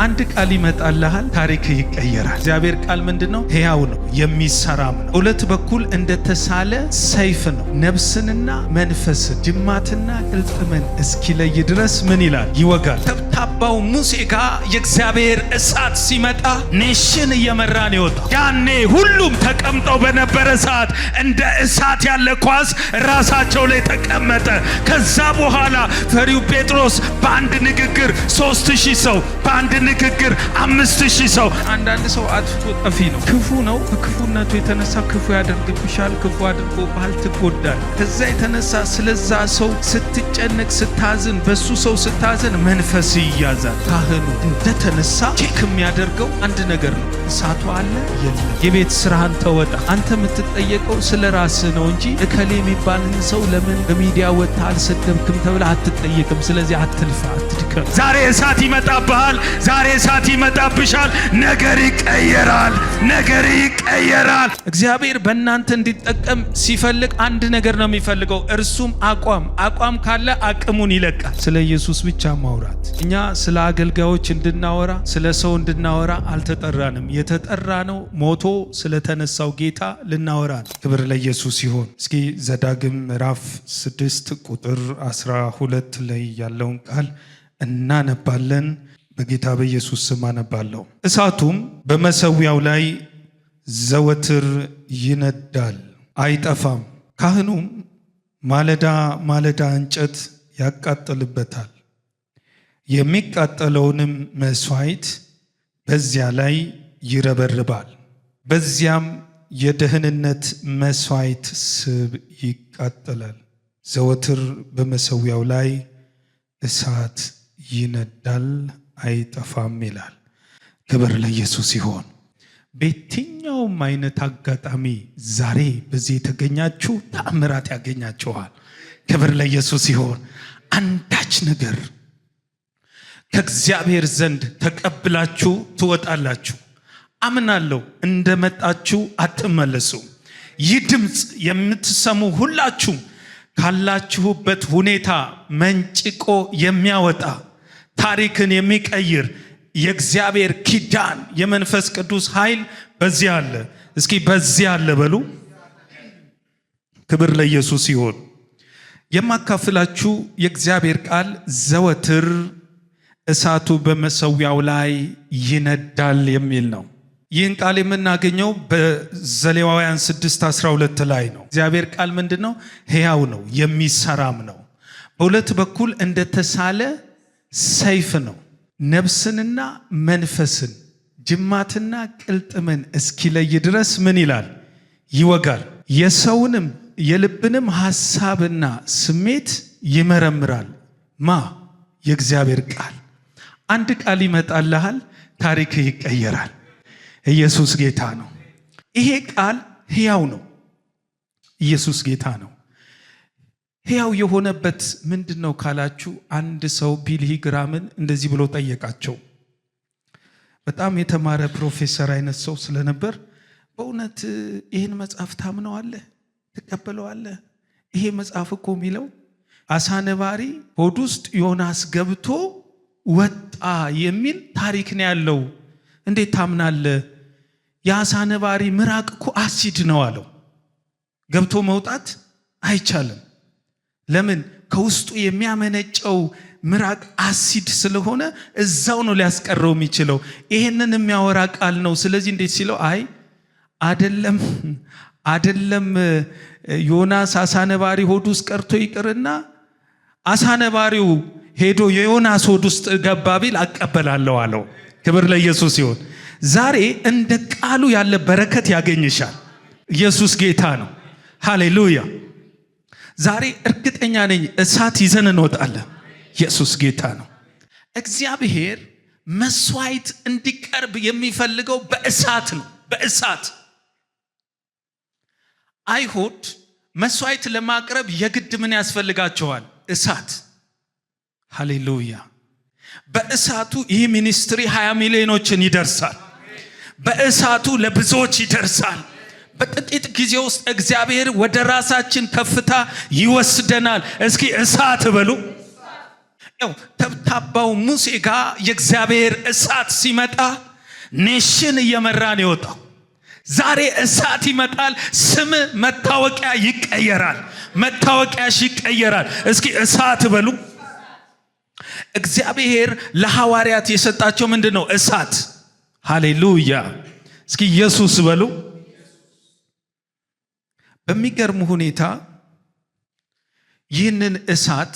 አንድ ቃል ይመጣልሃል፣ ታሪክ ይቀየራል። እግዚአብሔር ቃል ምንድነው? ሕያው ነው፣ የሚሰራም ነው። ሁለት በኩል እንደተሳለ ሰይፍ ነው። ነፍስንና መንፈስን ጅማትና ቅልጥምን እስኪለይ ድረስ ምን ይላል? ይወጋል። ተብታባው ሙሴ ጋር የእግዚአብሔር እሳት ሲመጣ ኔሽን እየመራን ይወጣል። ያኔ ሁሉም ተቀምጠው በነበረ ሰዓት እንደ እሳት ያለ ኳስ ራሳቸው ላይ ተቀመጠ። ከዛ በኋላ ፈሪው ጴጥሮስ በአንድ ንግግር 3000 ሰው፣ በአንድ ንግግር 5000 ሰው። አንዳንድ ሰው አጥፍቶ ጠፊ ነው፣ ክፉ ነው። ከክፉነቱ የተነሳ ክፉ ያደርግብሻል፣ ክፉ አድርጎ ባህል ትጎዳል። ከዛ የተነሳ ስለዛ ሰው ስትጨነቅ ስታዝን፣ በሱ ሰው ስታዝን መንፈስ ይያዛል። ካህኑ እንደተነሳ ቼክ የሚያደርገው አንድ ነገር ነው፣ እሳቱ አለ የለም። የቤት ስራህን ተወጣ። አንተ የምትጠየቀው ስለ ራስህ ነው እንጂ እከሌ የሚባልን ሰው ለምን በሚዲያ ወጥተህ አልሰደብክም ተብለህ አትጠየቅም። ስለዚህ አትልፋ፣ አትድከም። ዛሬ እሳት ይመጣብሃል፣ ዛሬ እሳት ይመጣብሻል። ነገር ይቀየራል፣ ነገር ይቀየራል። እግዚአብሔር በእናንተ እንዲጠቀም ሲፈልግ አንድ ነገር ነው የሚፈልገው፣ እርሱም አቋም ካለ አቅሙን ይለቃል። ስለ ኢየሱስ ብቻ ማውራት። እኛ ስለ አገልጋዮች እንድናወራ ስለ ሰው እንድናወራ አልተጠራንም። የተጠራ ነው ሞቶ ስለተነሳው ጌታ ልናወራ ነው። ክብር ለኢየሱስ ይሁን። እስኪ ዘዳግም ምዕራፍ 6 ቁጥር 12 ላይ ያለውን ቃል እናነባለን። በጌታ በኢየሱስ ስም አነባለሁ። እሳቱም በመሠዊያው ላይ ዘወትር ይነዳል፣ አይጠፋም። ካህኑም ማለዳ ማለዳ እንጨት ያቃጥልበታል፣ የሚቃጠለውንም መሥዋዕት በዚያ ላይ ይረበርባል። በዚያም የደህንነት መሥዋዕት ስብ ይቃጠላል። ዘወትር በመሠዊያው ላይ እሳት ይነዳል፣ አይጠፋም ይላል። ክብር ለኢየሱስ ይሁን። በየትኛውም አይነት አጋጣሚ ዛሬ በዚህ የተገኛችሁ ተአምራት ያገኛችኋል። ክብር ለኢየሱስ ይሁን። አንዳች ነገር ከእግዚአብሔር ዘንድ ተቀብላችሁ ትወጣላችሁ። አምናለሁ እንደመጣችሁ አትመለሱ። ይህ ድምፅ የምትሰሙ ሁላችሁ ካላችሁበት ሁኔታ መንጭቆ የሚያወጣ ታሪክን የሚቀይር የእግዚአብሔር ኪዳን የመንፈስ ቅዱስ ኃይል በዚህ አለ። እስኪ በዚህ አለ በሉ። ክብር ለኢየሱስ ይሁን። የማካፍላችሁ የእግዚአብሔር ቃል ዘወትር እሳቱ በመሠዊያው ላይ ይነዳል የሚል ነው። ይህን ቃል የምናገኘው በዘሌዋውያን 6:12 ላይ ነው። እግዚአብሔር ቃል ምንድን ነው? ሕያው ነው፣ የሚሰራም ነው። በሁለት በኩል እንደተሳለ ሰይፍ ነው። ነፍስንና መንፈስን ጅማትና ቅልጥምን እስኪለይ ድረስ ምን ይላል? ይወጋል። የሰውንም የልብንም ሐሳብና ስሜት ይመረምራል። የእግዚአብሔር ቃል። አንድ ቃል ይመጣልሃል፣ ታሪክ ይቀየራል። ኢየሱስ ጌታ ነው። ይሄ ቃል ሕያው ነው። ኢየሱስ ጌታ ነው። ሕያው የሆነበት ምንድን ነው ካላችሁ፣ አንድ ሰው ቢልሂ ግራምን እንደዚህ ብሎ ጠየቃቸው። በጣም የተማረ ፕሮፌሰር አይነት ሰው ስለነበር፣ በእውነት ይህን መጽሐፍ ታምነዋለህ? ትቀበለዋለህ? ይሄ መጽሐፍ እኮ የሚለው አሳ ነባሪ ሆድ ውስጥ ዮናስ ገብቶ ወጣ የሚል ታሪክ ነው ያለው። እንዴት ታምናለህ? የአሳ ነባሪ ምራቅ እኮ አሲድ ነው አለው። ገብቶ መውጣት አይቻልም። ለምን? ከውስጡ የሚያመነጨው ምራቅ አሲድ ስለሆነ እዛው ነው ሊያስቀረው የሚችለው። ይሄንን የሚያወራ ቃል ነው። ስለዚህ እንዴት ሲለው፣ አይ አይደለም ዮናስ አሳ ነባሪ ሆድ ውስጥ ቀርቶ ይቅርና አሳ ነባሪው ሄዶ የዮናስ ሆድ ውስጥ ገባ ቢል አቀበላለሁ አለው። ክብር ለኢየሱስ ይሁን። ዛሬ እንደ ቃሉ ያለ በረከት ያገኝሻል። ኢየሱስ ጌታ ነው። ሃሌሉያ። ዛሬ እርግጠኛ ነኝ እሳት ይዘን እንወጣለን። ኢየሱስ ጌታ ነው። እግዚአብሔር መስዋዕት እንዲቀርብ የሚፈልገው በእሳት ነው። በእሳት አይሁድ መስዋዕት ለማቅረብ የግድ ምን ያስፈልጋቸዋል? እሳት። ሃሌሉያ። በእሳቱ ይህ ሚኒስትሪ 20 ሚሊዮኖችን ይደርሳል። በእሳቱ ለብዙዎች ይደርሳል። በጥቂት ጊዜ ውስጥ እግዚአብሔር ወደ ራሳችን ከፍታ ይወስደናል። እስኪ እሳት በሉ። ያው ተብታባው ሙሴ ጋር የእግዚአብሔር እሳት ሲመጣ ኔሽን እየመራ ነው የወጣው። ዛሬ እሳት ይመጣል፣ ስም መታወቂያ ይቀየራል፣ መታወቂያሽ ይቀየራል። እስኪ እሳት በሉ። እግዚአብሔር ለሐዋርያት የሰጣቸው ምንድነው? እሳት። ሃሌሉያ። እስኪ ኢየሱስ በሉ። በሚገርም ሁኔታ ይህንን እሳት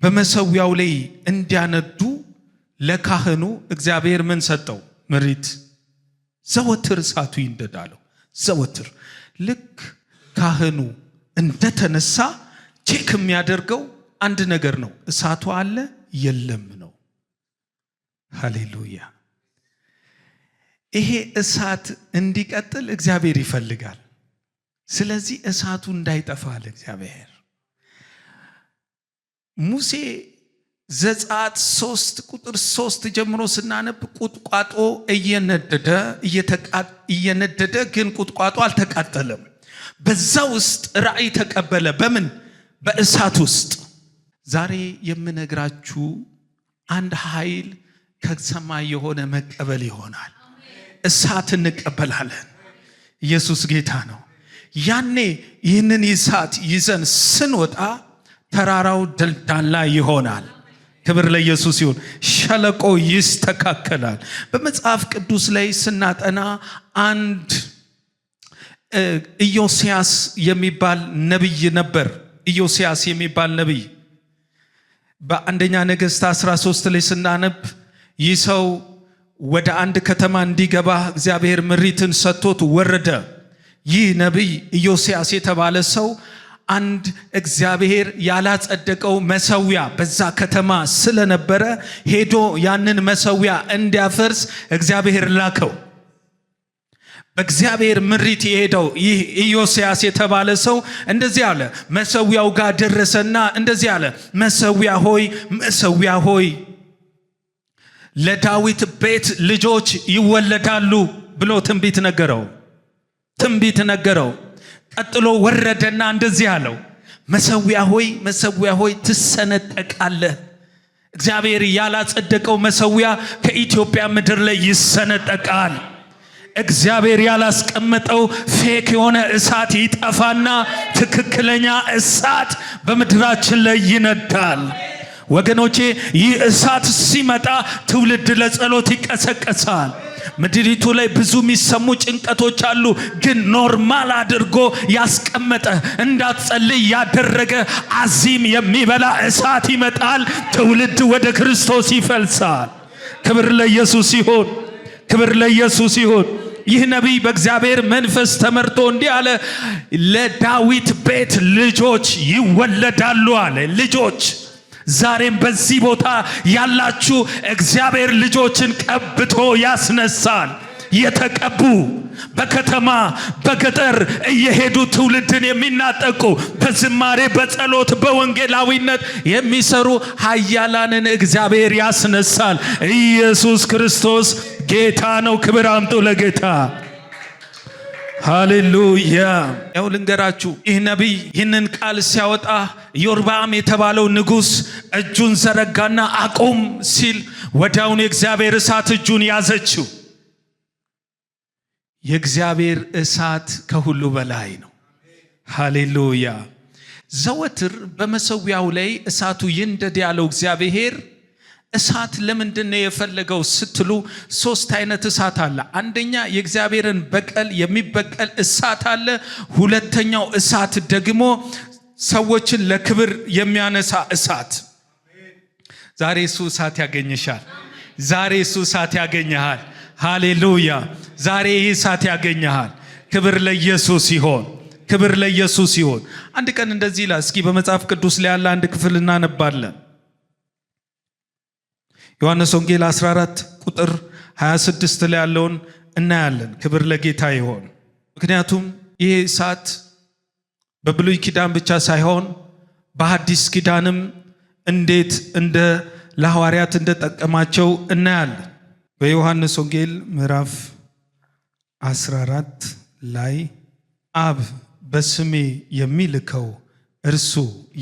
በመሰዊያው ላይ እንዲያነዱ ለካህኑ እግዚአብሔር ምን ሰጠው? ምሪት። ዘወትር እሳቱ ይንደዳለው። ዘወትር ልክ ካህኑ እንደተነሳ ቼክ የሚያደርገው አንድ ነገር ነው። እሳቱ አለ የለም ነው። ሃሌሉያ። ይሄ እሳት እንዲቀጥል እግዚአብሔር ይፈልጋል። ስለዚህ እሳቱ እንዳይጠፋ አለ እግዚአብሔር። ሙሴ ዘጸአት 3 ቁጥር 3 ጀምሮ ስናነብ ቁጥቋጦ እየነደደ ግን ቁጥቋጦ አልተቃጠለም። በዛ ውስጥ ራእይ ተቀበለ። በምን? በእሳት ውስጥ። ዛሬ የምነግራችሁ አንድ ኃይል ከሰማይ የሆነ መቀበል ይሆናል። እሳት እንቀበላለን። ኢየሱስ ጌታ ነው። ያኔ ይህንን እሳት ይዘን ስንወጣ ተራራው ደልዳላ ይሆናል። ክብር ለኢየሱስ ይሁን። ሸለቆ ይስተካከላል። በመጽሐፍ ቅዱስ ላይ ስናጠና አንድ ኢዮስያስ የሚባል ነብይ ነበር። ኢዮስያስ የሚባል ነብይ በአንደኛ ነገሥት 13 ላይ ስናነብ ይህ ሰው ወደ አንድ ከተማ እንዲገባ እግዚአብሔር ምሪትን ሰጥቶት ወረደ። ይህ ነብይ ኢዮስያስ የተባለ ሰው አንድ እግዚአብሔር ያላጸደቀው መሰዊያ በዛ ከተማ ስለነበረ ሄዶ ያንን መሰዊያ እንዲያፈርስ እግዚአብሔር ላከው። በእግዚአብሔር ምሪት የሄደው ይህ ኢዮስያስ የተባለ ሰው እንደዚህ አለ። መሰዊያው ጋር ደረሰና እንደዚህ አለ፣ መሰዊያ ሆይ፣ መሰዊያ ሆይ፣ ለዳዊት ቤት ልጆች ይወለዳሉ ብሎ ትንቢት ነገረው። ቀጥሎ ወረደና እንደዚህ አለው፣ መሰዊያ ሆይ፣ መሰዊያ ሆይ፣ ትሰነጠቃለህ። እግዚአብሔር ያላጸደቀው መሰዊያ ከኢትዮጵያ ምድር ላይ ይሰነጠቃል። እግዚአብሔር ያላስቀመጠው ፌክ የሆነ እሳት ይጠፋና ትክክለኛ እሳት በምድራችን ላይ ይነዳል። ወገኖቼ፣ ይህ እሳት ሲመጣ ትውልድ ለጸሎት ይቀሰቀሳል። ምድሪቱ ላይ ብዙ የሚሰሙ ጭንቀቶች አሉ። ግን ኖርማል አድርጎ ያስቀመጠ እንዳትጸልይ ያደረገ አዚም የሚበላ እሳት ይመጣል። ትውልድ ወደ ክርስቶስ ይፈልሳል። ክብር ለኢየሱስ ይሁን። ክብር ለኢየሱስ ይሁን። ይህ ነቢይ በእግዚአብሔር መንፈስ ተመርቶ እንዲህ አለ፣ ለዳዊት ቤት ልጆች ይወለዳሉ አለ። ልጆች ዛሬም በዚህ ቦታ ያላችሁ እግዚአብሔር ልጆችን ቀብቶ ያስነሳል። የተቀቡ በከተማ በገጠር እየሄዱ ትውልድን የሚናጠቁ በዝማሬ በጸሎት በወንጌላዊነት የሚሰሩ ኃያላንን እግዚአብሔር ያስነሳል። ኢየሱስ ክርስቶስ ጌታ ነው። ክብር አምጡ ለጌታ። ሃሌሉያ። ያው ልንገራችሁ፣ ይህ ነቢይ ይህንን ቃል ሲያወጣ ኢዮርብዓም የተባለው ንጉሥ እጁን ዘረጋና አቁም ሲል ወዲያውኑ የእግዚአብሔር እሳት እጁን ያዘችው። የእግዚአብሔር እሳት ከሁሉ በላይ ነው። ሃሌሉያ። ዘወትር በመሰዊያው ላይ እሳቱ ይንደድ ያለው እግዚአብሔር እሳት ለምንድን ነው የፈለገው ስትሉ 3 አይነት እሳት አለ። አንደኛ የእግዚአብሔርን በቀል የሚበቀል እሳት አለ። ሁለተኛው እሳት ደግሞ ሰዎችን ለክብር የሚያነሳ እሳት። ዛሬ እሱ እሳት ያገኘሻል። ዛሬ እሱ እሳት ያገኘሃል። ሃሌሉያ። ዛሬ ይህ እሳት ያገኘሃል። ክብር ለኢየሱስ ይሁን። ክብር ለኢየሱስ ይሁን። አንድ ቀን እንደዚህ ይላል። እስኪ በመጽሐፍ ቅዱስ ላይ ያለ አንድ ክፍል እናነባለን። ዮሐንስ ወንጌል 14 ቁጥር 26 ላይ ያለውን እናያለን። ክብር ለጌታ ይሁን። ምክንያቱም ይህ እሳት በብሉይ ኪዳን ብቻ ሳይሆን በሐዲስ ኪዳንም እንዴት እንደ ለሐዋርያት እንደጠቀማቸው እናያለን። በዮሐንስ ወንጌል ምዕራፍ 14 ላይ አብ በስሜ የሚልከው እርሱ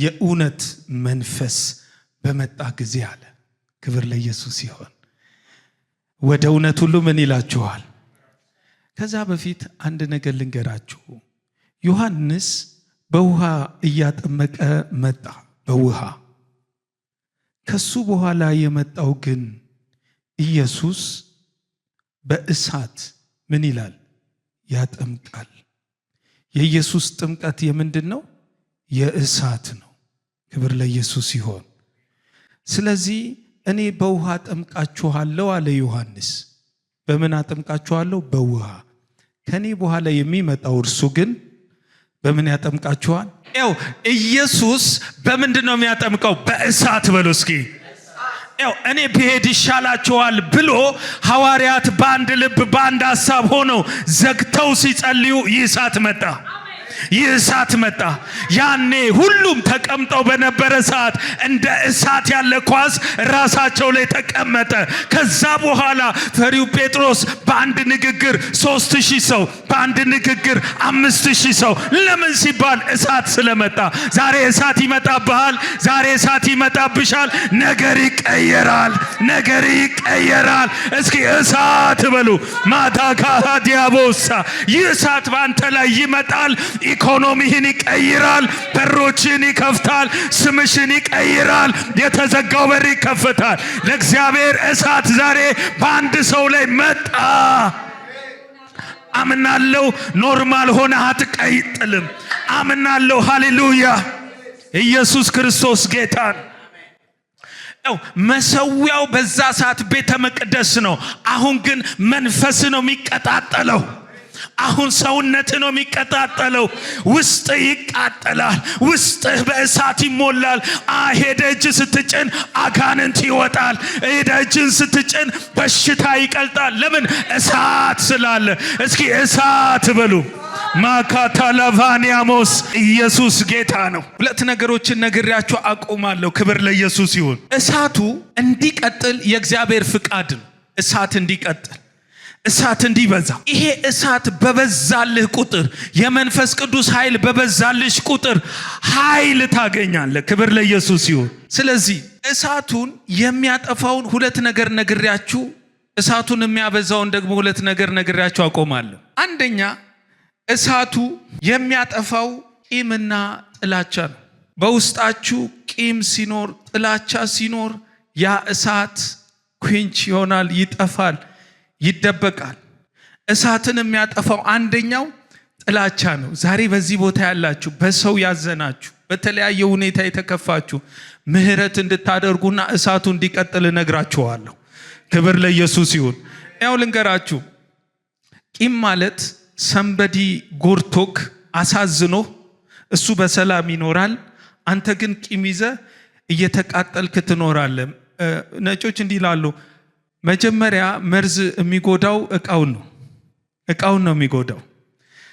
የእውነት መንፈስ በመጣ ጊዜ አለ። ክብር ለኢየሱስ ይሁን። ወደ እውነት ሁሉ ምን ይላችኋል? ከዛ በፊት አንድ ነገር ልንገራችሁ። ዮሐንስ በውሃ እያጠመቀ መጣ፣ በውሃ። ከሱ በኋላ የመጣው ግን ኢየሱስ በእሳት ምን ይላል? ያጠምቃል። የኢየሱስ ጥምቀት የምንድን ነው? የእሳት ነው። ክብር ለኢየሱስ ይሁን። ስለዚህ እኔ በውሃ አጠምቃችኋለሁ አለ ዮሐንስ። በምን አጠምቃችኋለሁ? በውሃ። ከኔ በኋላ የሚመጣው እርሱ ግን በምን ያጠምቃችኋል? ያው ኢየሱስ በምንድን ነው የሚያጠምቀው? በእሳት በሉ እስኪ። ያው እኔ ብሄድ ይሻላችኋል ብሎ ሐዋርያት በአንድ ልብ በአንድ ሐሳብ ሆነው ዘግተው ሲጸልዩ ይህ እሳት መጣ። ይህ እሳት መጣ። ያኔ ሁሉም ተቀምጠው በነበረ ሰዓት እንደ እሳት ያለ ኳስ ራሳቸው ላይ ተቀመጠ። ከዛ በኋላ ፈሪው ጴጥሮስ በአንድ ንግግር 3000 ሰው፣ በአንድ ንግግር 5000 ሰው። ለምን ሲባል እሳት ስለመጣ። ዛሬ እሳት ይመጣብሃል። ዛሬ እሳት ይመጣብሻል። ነገር ይቀየራል። ነገር ይቀየራል። እስኪ እሳት በሉ። ማታካ ዲያቦሳ። ይህ እሳት በአንተ ላይ ይመጣል። ኢኮኖሚህን ይቀይራል። በሮችን ይከፍታል። ስምሽን ይቀይራል። የተዘጋው በር ይከፈታል። ለእግዚአብሔር እሳት ዛሬ በአንድ ሰው ላይ መጣ። አምናለሁ። ኖርማል ሆነ አትቀጥልም። አምናለሁ። ሃሌሉያ። ኢየሱስ ክርስቶስ ጌታን ነው። መሰዊያው በዛ ሰዓት ቤተ መቅደስ ነው። አሁን ግን መንፈስ ነው የሚቀጣጠለው። አሁን ሰውነት ነው የሚቀጣጠለው። ውስጥ ይቃጠላል። ውስጥ በእሳት ይሞላል። ሄደ እጅ ስትጭን አጋንንት ይወጣል። ሄደ እጅን ስትጭን በሽታ ይቀልጣል። ለምን? እሳት ስላለ። እስኪ እሳት በሉ። ማካታላቫኒያሞስ። ኢየሱስ ጌታ ነው። ሁለት ነገሮችን ነግሬያችሁ አቆማለሁ። ክብር ለኢየሱስ ይሁን። እሳቱ እንዲቀጥል የእግዚአብሔር ፍቃድ ነው። እሳት እንዲቀጥል፣ እሳት እንዲበዛ። ይሄ እሳት በበዛልህ ቁጥር፣ የመንፈስ ቅዱስ ኃይል በበዛልሽ ቁጥር ኃይል ታገኛለህ። ክብር ለኢየሱስ ይሁን። ስለዚህ እሳቱን የሚያጠፋውን ሁለት ነገር ነግሬያችሁ፣ እሳቱን የሚያበዛውን ደግሞ ሁለት ነገር ነግሬያችሁ አቆማለሁ። አንደኛ እሳቱ የሚያጠፋው ቂምና ጥላቻ ነው። በውስጣችሁ ቂም ሲኖር፣ ጥላቻ ሲኖር ያ እሳት ኩንች ይሆናል፣ ይጠፋል፣ ይደበቃል። እሳትን የሚያጠፋው አንደኛው ጥላቻ ነው። ዛሬ በዚህ ቦታ ያላችሁ በሰው ያዘናችሁ፣ በተለያየ ሁኔታ የተከፋችሁ ምህረት እንድታደርጉና እሳቱ እንዲቀጥል እነግራችኋለሁ። ክብር ለኢየሱስ ይሁን። ያው ልንገራችሁ፣ ቂም ማለት ሰንበዲ ጎርቶክ አሳዝኖ እሱ በሰላም ይኖራል፣ አንተ ግን ቂም ይዘህ እየተቃጠልክ ትኖራለህ። ነጮች እንዲህ ይላሉ፣ መጀመሪያ መርዝ የሚጎዳው እቃውን ነው የሚጎዳው።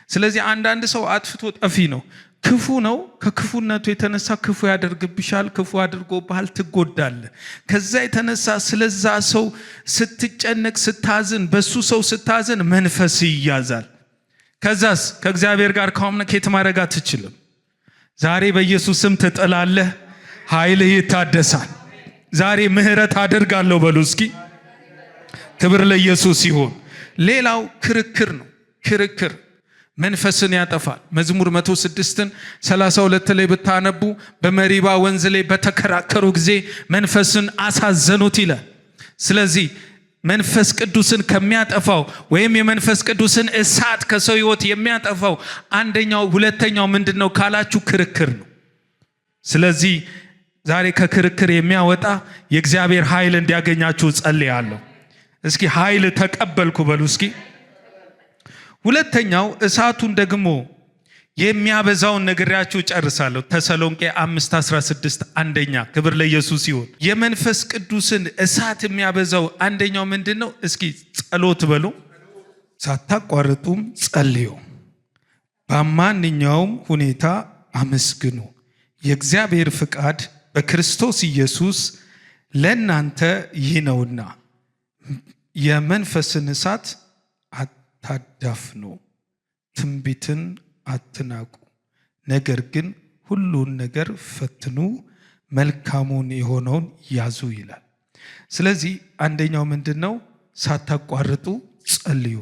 ስለዚህ አንዳንድ ሰው አጥፍቶ ጠፊ ነው፣ ክፉ ነው። ከክፉነቱ የተነሳ ክፉ ያደርግብሻል፣ ክፉ አድርጎብሃል፣ ትጎዳለህ። ከዛ የተነሳ ስለዛ ሰው ስትጨነቅ፣ ስታዝን፣ በሱ ሰው ስታዝን መንፈስ ይያዛል። ከዛስ ከእግዚአብሔር ጋር ኮሚኒኬት ማድረግ አትችልም። ዛሬ በኢየሱስ ስም ትጥላለህ፣ ኃይልህ ይታደሳል። ዛሬ ምህረት አደርጋለሁ በሉ እስኪ። ክብር ለኢየሱስ ይሁን። ሌላው ክርክር ነው። ክርክር መንፈስን ያጠፋል። መዝሙር 106ን 32 ላይ ብታነቡ በመሪባ ወንዝ ላይ በተከራከሩ ጊዜ መንፈስን አሳዘኑት ይላል። ስለዚህ መንፈስ ቅዱስን ከሚያጠፋው ወይም የመንፈስ ቅዱስን እሳት ከሰው ሕይወት የሚያጠፋው አንደኛው ሁለተኛው ምንድነው ካላችሁ ክርክር ነው። ስለዚህ ዛሬ ከክርክር የሚያወጣ የእግዚአብሔር ኃይል እንዲያገኛችሁ ጸልያለሁ። እስኪ ኃይል ተቀበልኩ በሉ እስኪ። ሁለተኛው እሳቱን ደግሞ የሚያበዛውን ነግሬያችሁ ጨርሳለሁ። ተሰሎንቄ 5:16 አንደኛ። ክብር ለኢየሱስ ይሁን። የመንፈስ ቅዱስን እሳት የሚያበዛው አንደኛው ምንድነው? እስኪ ጸሎት በሉ። ሳታቋርጡም ጸልዩ፣ በማንኛውም ሁኔታ አመስግኑ፣ የእግዚአብሔር ፍቃድ በክርስቶስ ኢየሱስ ለእናንተ ይህ ነውና። የመንፈስን እሳት አታዳፍኑ፣ ትንቢትን አትናቁ፣ ነገር ግን ሁሉን ነገር ፈትኑ፣ መልካሙን የሆነውን ያዙ ይላል። ስለዚህ አንደኛው ምንድነው? ሳታቋርጡ ጸልዩ።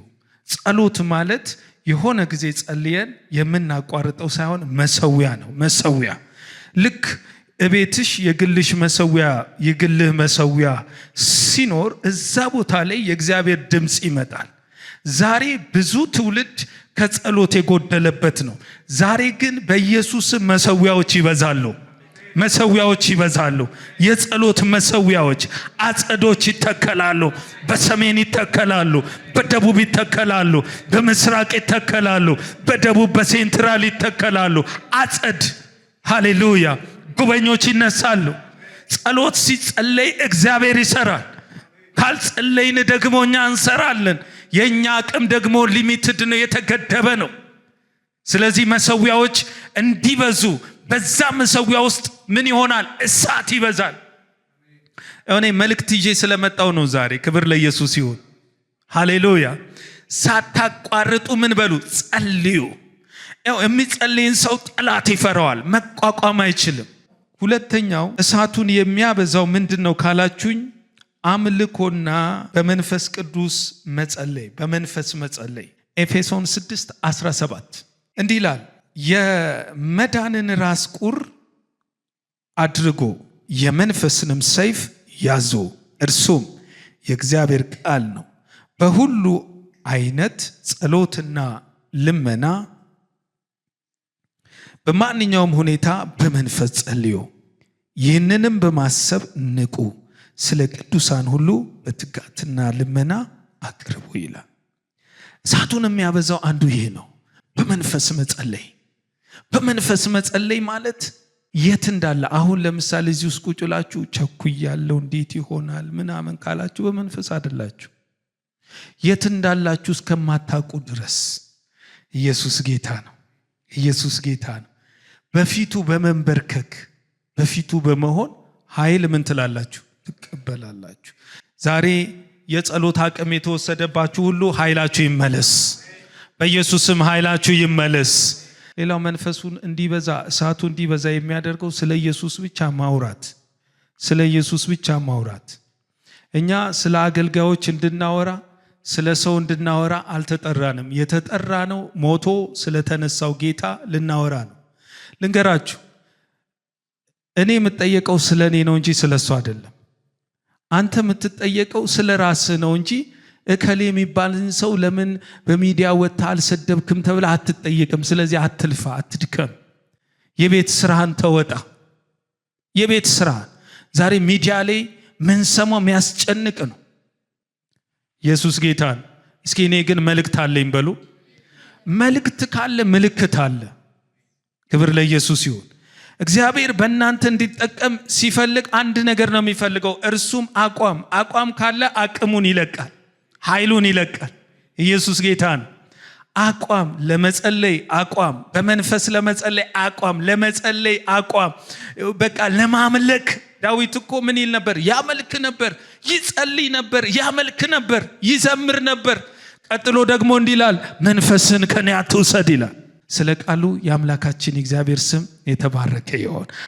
ጸሎት ማለት የሆነ ጊዜ ጸልየን የምናቋርጠው ሳይሆን መሰዊያ ነው። መሰዊያ ልክ እቤትሽ የግልሽ መሰዊያ የግልህ መሰዊያ ሲኖር እዛ ቦታ ላይ የእግዚአብሔር ድምጽ ይመጣል። ዛሬ ብዙ ትውልድ ከጸሎት የጎደለበት ነው። ዛሬ ግን በኢየሱስ መሰዊያዎች ይበዛሉ። መሰዊያዎች ይበዛሉ። የጸሎት መሰዊያዎች፣ አጸዶች ይተከላሉ። በሰሜን ይተከላሉ፣ በደቡብ ይተከላሉ፣ በምስራቅ ይተከላሉ፣ በደቡብ በሴንትራል ይተከላሉ። አጸድ ሃሌሉያ። ጉበኞች ይነሳሉ። ጸሎት ሲጸለይ እግዚአብሔር ይሰራል። ካልጸለይን ደግሞ እኛ እንሰራለን። የኛ አቅም ደግሞ ሊሚትድ ነው፣ የተገደበ ነው። ስለዚህ መሰዊያዎች እንዲበዙ በዛ መሰዊያ ውስጥ ምን ይሆናል? እሳት ይበዛል። እኔ መልእክት ይዤ ስለመጣው ነው ዛሬ። ክብር ለኢየሱስ ይሁን። ሃሌሉያ። ሳታቋርጡ ምን በሉ? ጸልዩ። የሚጸልይን ሰው ጠላት ይፈራዋል፣ መቋቋም አይችልም። ሁለተኛው እሳቱን የሚያበዛው ምንድነው ካላችሁኝ፣ አምልኮና በመንፈስ ቅዱስ መጸለይ፣ በመንፈስ መጸለይ። ኤፌሶን 6:17 እንዲህ ይላል፣ የመዳንን ራስ ቁር አድርጎ የመንፈስንም ሰይፍ ያዙ፣ እርሱም የእግዚአብሔር ቃል ነው። በሁሉ አይነት ጸሎትና ልመና በማንኛውም ሁኔታ በመንፈስ ጸልዩ፣ ይህንንም በማሰብ ንቁ፣ ስለ ቅዱሳን ሁሉ በትጋትና ልመና አቅርቡ ይላል። እሳቱን የሚያበዛው አንዱ ይሄ ነው፣ በመንፈስ መጸለይ። በመንፈስ መጸለይ ማለት የት እንዳለ አሁን ለምሳሌ እዚህ ውስጥ ቁጭ ብላችሁ ቸኩያለሁ እንዴት ይሆናል ምናምን ካላችሁ በመንፈስ አይደላችሁ። የት እንዳላችሁ እስከማታውቁ ድረስ ኢየሱስ ጌታ ነው። ኢየሱስ ጌታ ነው። በፊቱ በመንበርከክ በፊቱ በመሆን ኃይል ምን ትላላችሁ? ትቀበላላችሁ። ዛሬ የጸሎት አቅም የተወሰደባችሁ ሁሉ ኃይላችሁ ይመለስ። በኢየሱስም ኃይላችሁ ይመለስ። ሌላው መንፈሱን እንዲበዛ እሳቱ እንዲበዛ የሚያደርገው ስለ ኢየሱስ ብቻ ማውራት፣ ስለ ኢየሱስ ብቻ ማውራት። እኛ ስለ አገልጋዮች እንድናወራ ስለ ሰው እንድናወራ አልተጠራንም። የተጠራነው ሞቶ ስለተነሳው ጌታ ልናወራ ነው። ልንገራችሁ፣ እኔ የምትጠየቀው ስለ እኔ ነው እንጂ ስለ እሱ አይደለም። አንተ የምትጠየቀው ስለ ራስህ ነው እንጂ እከሌ የሚባልን ሰው ለምን በሚዲያ ወጥታ አልሰደብክም ተብለህ አትጠየቅም። ስለዚህ አትልፋ፣ አትድከም። የቤት ስራህን ተወጣ። የቤት ስራህን ዛሬ ሚዲያ ላይ ምን ሰማው የሚያስጨንቅ ነው። ኢየሱስ ጌታ ነው። እስኪ እኔ ግን መልእክት አለኝ በሉ። መልእክት ካለ ምልክት አለ። ክብር ለኢየሱስ ይሁን። እግዚአብሔር በእናንተ እንዲጠቀም ሲፈልግ አንድ ነገር ነው የሚፈልገው፣ እርሱም አቋም። አቋም ካለ አቅሙን ይለቃል፣ ኃይሉን ይለቃል። ኢየሱስ ጌታ ነው። አቋም ለመጸለይ አቋም፣ በመንፈስ ለመጸለይ አቋም፣ ለመጸለይ አቋም፣ በቃ ለማምለክ። ዳዊት እኮ ምን ይል ነበር? ያመልክ ነበር፣ ይጸልይ ነበር፣ ያመልክ ነበር፣ ይዘምር ነበር። ቀጥሎ ደግሞ እንዲህ ይላል፣ መንፈስን ከኔ አትውሰድ ይላል። ስለ ቃሉ የአምላካችን እግዚአብሔር ስም የተባረከ ይሁን።